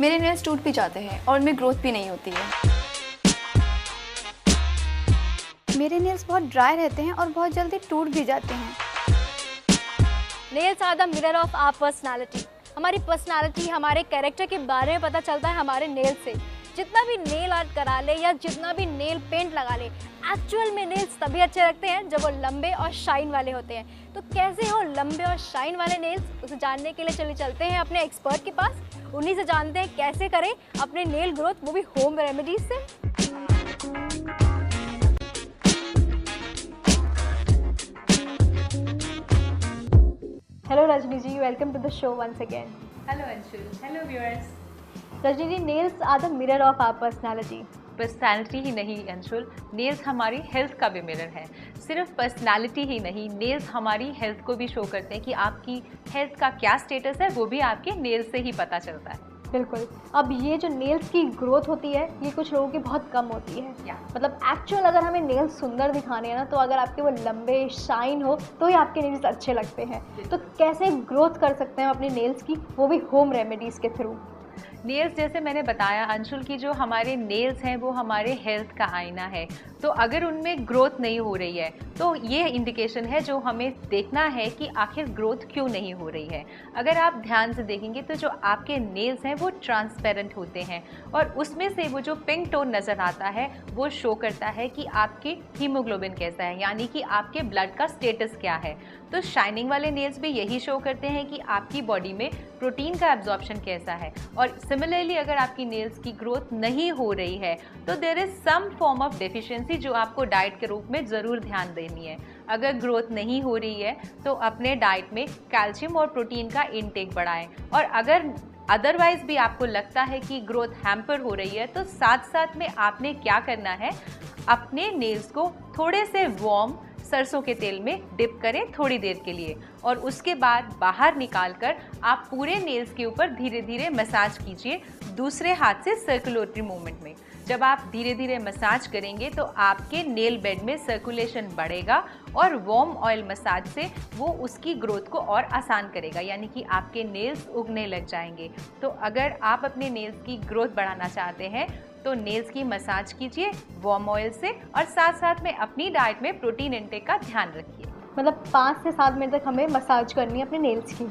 मेरे नेल्स टूट भी जाते हैं और उनमें ग्रोथ भी नहीं होती है। मेरे नेल्स बहुत ड्राई रहते हैं और बहुत जल्दी टूट भी जाते हैं। Nails are the mirror of our personality. हमारी पर्सनालिटी, हमारे कैरेक्टर के बारे में पता चलता है हमारे नेल से। जितना भी नेल आर्ट करा ले या जितना भी नेल पेंट लगा ले, एक्चुअल में नेल्स तभी अच्छे लगते हैं जब वो लंबे और शाइन वाले होते हैं। तो कैसे हो लंबे और शाइन वाले नेल्स, उसे जानने के लिए चलते हैं अपने एक्सपर्ट के पास। उन्हीं से जानते हैं कैसे करें अपने नेल ग्रोथ, वो भी होम रेमेडीज से। Hello Rajni ji, welcome to the show once again. Hello Anshul, hello viewers. Rajni ji, nails are the mirror of our personality. Personality ही नहीं अंशुल, नेल्स हमारी हेल्थ का भी मिरर है। सिर्फ पर्सनालिटी ही नहीं, नेल्स हमारी हेल्थ को भी शो करते हैं कि आपकी हेल्थ का क्या स्टेटस है, वो भी आपके नेल्स से ही पता चलता है। बिल्कुल। अब ये जो नेल्स की ग्रोथ होती है, ये कुछ लोगों की बहुत कम होती है। मतलब एक्चुअल अगर हमें नेल्स सुंदर दिखाने हैं ना, तो अगर आपके वो लंबे शाइन हो तो ही आपके नेल्स अच्छे लगते हैं। तो कैसे ग्रोथ कर सकते हैं अपने नेल्स की, वो भी होम रेमेडीज़ के थ्रू। नेल्स, जैसे मैंने बताया अंशुल, की जो हमारे नेल्स हैं वो हमारे हेल्थ का आईना है। तो अगर उनमें ग्रोथ नहीं हो रही है तो ये इंडिकेशन है जो हमें देखना है कि आखिर ग्रोथ क्यों नहीं हो रही है। अगर आप ध्यान से देखेंगे तो जो आपके नेल्स हैं वो ट्रांसपेरेंट होते हैं और उसमें से वो जो पिंक टोन नज़र आता है वो शो करता है कि आपकी हीमोग्लोबिन कैसा है, यानी कि आपके ब्लड का स्टेटस क्या है। तो शाइनिंग वाले नेल्स भी यही शो करते हैं कि आपकी बॉडी में प्रोटीन का एब्जॉर्प्शन कैसा है। और सिमिलरली अगर आपकी नेल्स की ग्रोथ नहीं हो रही है तो there is some form of deficiency जो आपको डाइट के रूप में ज़रूर ध्यान देनी है। अगर ग्रोथ नहीं हो रही है तो अपने डाइट में कैल्शियम और प्रोटीन का इनटेक बढ़ाएं। और अगर अदरवाइज भी आपको लगता है कि ग्रोथ हैम्पर हो रही है तो साथ साथ में आपने क्या करना है, अपने नेल्स को थोड़े से वार्म सरसों के तेल में डिप करें थोड़ी देर के लिए और उसके बाद बाहर निकाल कर आप पूरे नेल्स के ऊपर धीरे धीरे मसाज कीजिए दूसरे हाथ से सर्कुलेटरी मूवमेंट में। जब आप धीरे धीरे मसाज करेंगे तो आपके नेल बेड में सर्कुलेशन बढ़ेगा और वार्म ऑयल मसाज से वो उसकी ग्रोथ को और आसान करेगा, यानी कि आपके नेल्स उगने लग जाएंगे। तो अगर आप अपने नेल्स की ग्रोथ बढ़ाना चाहते हैं तो नेल्स की मसाज कीजिए वार्म ऑयल से और साथ साथ में अपनी डाइट में प्रोटीन इंटेक का ध्यान रखिए। मतलब 5 से 7 मिनट तक हमें मसाज करनी है अपने नेल्स की।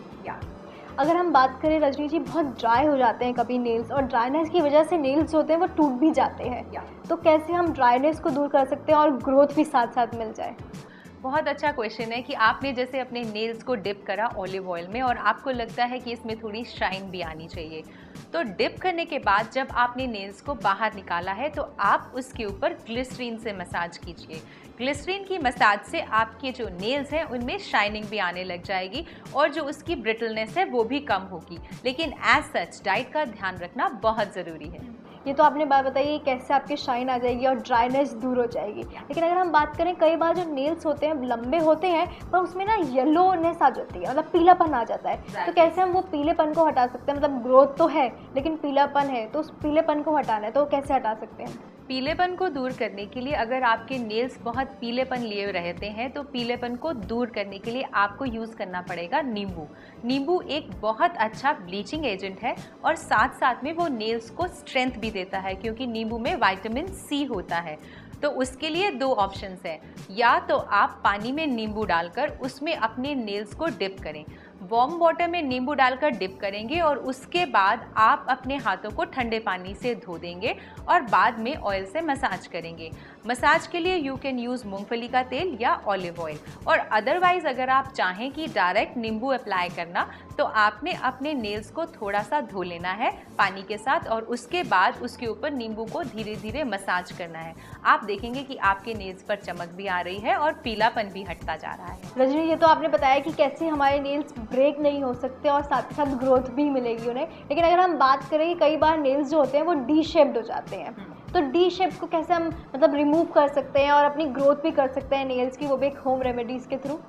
अगर हम बात करें रजनी जी, बहुत ड्राई हो जाते हैं कभी नेल्स और ड्राइनेस की वजह से नेल्स होते हैं वो टूट भी जाते हैं। तो कैसे हम ड्राइनेस को दूर कर सकते हैं और ग्रोथ भी साथ साथ मिल जाए। बहुत अच्छा क्वेश्चन है कि आपने जैसे अपने नेल्स को डिप करा ऑलिव ऑयल में और आपको लगता है कि इसमें थोड़ी शाइन भी आनी चाहिए। तो डिप करने के बाद जब आपने नेल्स को बाहर निकाला है तो आप उसके ऊपर ग्लिसरीन से मसाज कीजिए। ग्लिसरीन की मसाज से आपके जो नेल्स हैं उनमें शाइनिंग भी आने लग जाएगी और जो उसकी ब्रिटलनेस है वो भी कम होगी। लेकिन एज सच डाइट का ध्यान रखना बहुत ज़रूरी है। ये तो आपने बात बताई कैसे आपकी शाइन आ जाएगी और ड्राइनेस दूर हो जाएगी। लेकिन अगर हम बात करें, कई बार जो नेल्स होते हैं लंबे होते हैं पर उसमें ना येलोनेस आ जाती है, मतलब पीलापन आ जाता है। तो कैसे हम वो पीलेपन को हटा सकते हैं। मतलब ग्रोथ तो है लेकिन पीलापन है, तो उस पीलेपन को हटाना है तो कैसे हटा सकते हैं। पीलेपन को दूर करने के लिए अगर आपके नेल्स बहुत पीलेपन लिए रहते हैं तो पीलेपन को दूर करने के लिए आपको यूज़ करना पड़ेगा नींबू। नींबू एक बहुत अच्छा ब्लीचिंग एजेंट है और साथ साथ में वो नेल्स को स्ट्रेंथ भी देता है क्योंकि नींबू में विटामिन सी होता है। तो उसके लिए 2 ऑप्शंस हैं, या तो आप पानी में नींबू डालकर उसमें अपने नेल्स को डिप करें। वार्म वाटर में नींबू डालकर डिप करेंगे और उसके बाद आप अपने हाथों को ठंडे पानी से धो देंगे और बाद में ऑयल से मसाज करेंगे। मसाज के लिए यू कैन यूज़ मूंगफली का तेल या ऑलिव ऑयल। और अदरवाइज़ अगर आप चाहें कि डायरेक्ट नींबू अप्लाई करना तो आपने अपने नेल्स को थोड़ा सा धो लेना है पानी के साथ और उसके बाद उसके ऊपर नींबू को धीरे धीरे मसाज करना है। आप देखेंगे कि आपके नेल्स पर चमक भी आ रही है और पीलापन भी हटता जा रहा है। रजनी, ये तो आपने बताया कि कैसे हमारे नेल्स ब्रेक नहीं हो सकते और साथ ही साथ ग्रोथ भी मिलेगी उन्हें। लेकिन अगर हम बात करें, कई बार नेल्स जो होते हैं वो डी शेप्ड हो जाते हैं, तो डी शेप को कैसे हम मतलब रिमूव कर सकते हैं और अपनी ग्रोथ भी कर सकते हैं नेल्स की, वो भी एक होम रेमेडीज़ के थ्रू।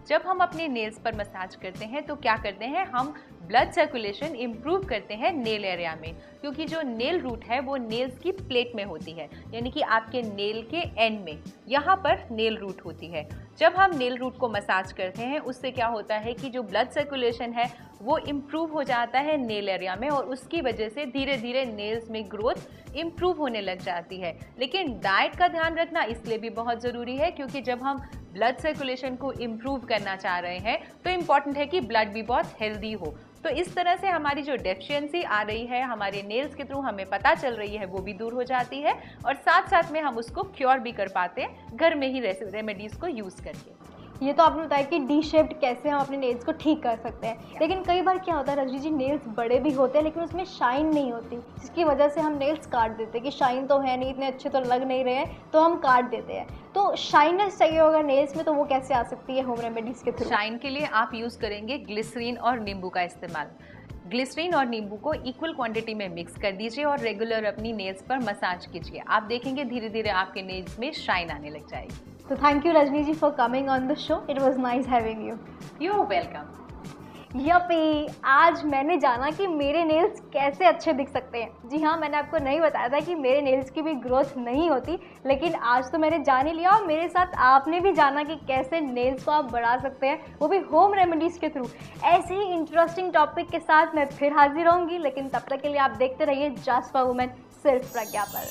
जब हम अपने नेल्स पर मसाज करते हैं तो क्या करते हैं, हम ब्लड सर्कुलेशन इम्प्रूव करते हैं नेल एरिया में, क्योंकि जो नेल रूट है वो नेल्स की प्लेट में होती है, यानी कि आपके नेल के एंड में। यहाँ पर नेल रूट होती है। जब हम नेल रूट को मसाज करते हैं उससे क्या होता है कि जो ब्लड सर्कुलेशन है वो इम्प्रूव हो जाता है नेल एरिया में, और उसकी वजह से धीरे धीरे नेल्स में ग्रोथ इम्प्रूव होने लग जाती है। लेकिन डाइट का ध्यान रखना इसलिए भी बहुत ज़रूरी है क्योंकि जब हम ब्लड सर्कुलेशन को इम्प्रूव करना चाह रहे हैं तो इम्पॉर्टेंट है कि ब्लड भी बहुत हेल्दी हो। तो इस तरह से हमारी जो डेफिशिएंसी आ रही है हमारे नेल्स के थ्रू हमें पता चल रही है वो भी दूर हो जाती है, और साथ साथ में हम उसको क्योर भी कर पाते हैं घर में ही रेमेडीज़ को यूज़ करके। ये तो आपने बताया कि डी शेप्ड कैसे हम अपने नेल्स को ठीक कर सकते हैं, लेकिन कई बार क्या होता है रजनी जी, नेल्स बड़े भी होते हैं लेकिन उसमें शाइन नहीं होती, जिसकी वजह से हम नेल्स काट देते हैं कि शाइन तो है नहीं, इतने अच्छे तो लग नहीं रहे हैं, तो हम काट देते हैं। तो शाइनेस चाहिए होगा नेल्स में, तो वो कैसे आ सकती है होम रेमेडीज़ के थ्रू? शाइन के लिए आप यूज़ करेंगे ग्लिसरीन और नींबू का इस्तेमाल। ग्लिसरीन और नींबू को इक्वल क्वांटिटी में मिक्स कर दीजिए और रेगुलर अपनी नेल्स पर मसाज कीजिए। आप देखेंगे धीरे धीरे आपके नेल्स में शाइन आने लग जाएगी। तो thank you Rajni ji for coming on the show, it was nice having you. You are welcome. Yup, आज मैंने जाना कि मेरे नेल्स कैसे अच्छे दिख सकते हैं। जी हाँ, मैंने आपको नहीं बताया था कि मेरे नेल्स की भी ग्रोथ नहीं होती, लेकिन आज तो मैंने जान ही लिया, और मेरे साथ आपने भी जाना कि कैसे नेल्स को आप बढ़ा सकते हैं, वो भी होम रेमेडीज़ के थ्रू। ऐसे ही इंटरेस्टिंग टॉपिक के साथ मैं फिर हाजिर होंगी, लेकिन तब तक के लिए आप देखते रहिए जस्ट फॉर वुमेन, सिर्फ प्रज्ञा पर।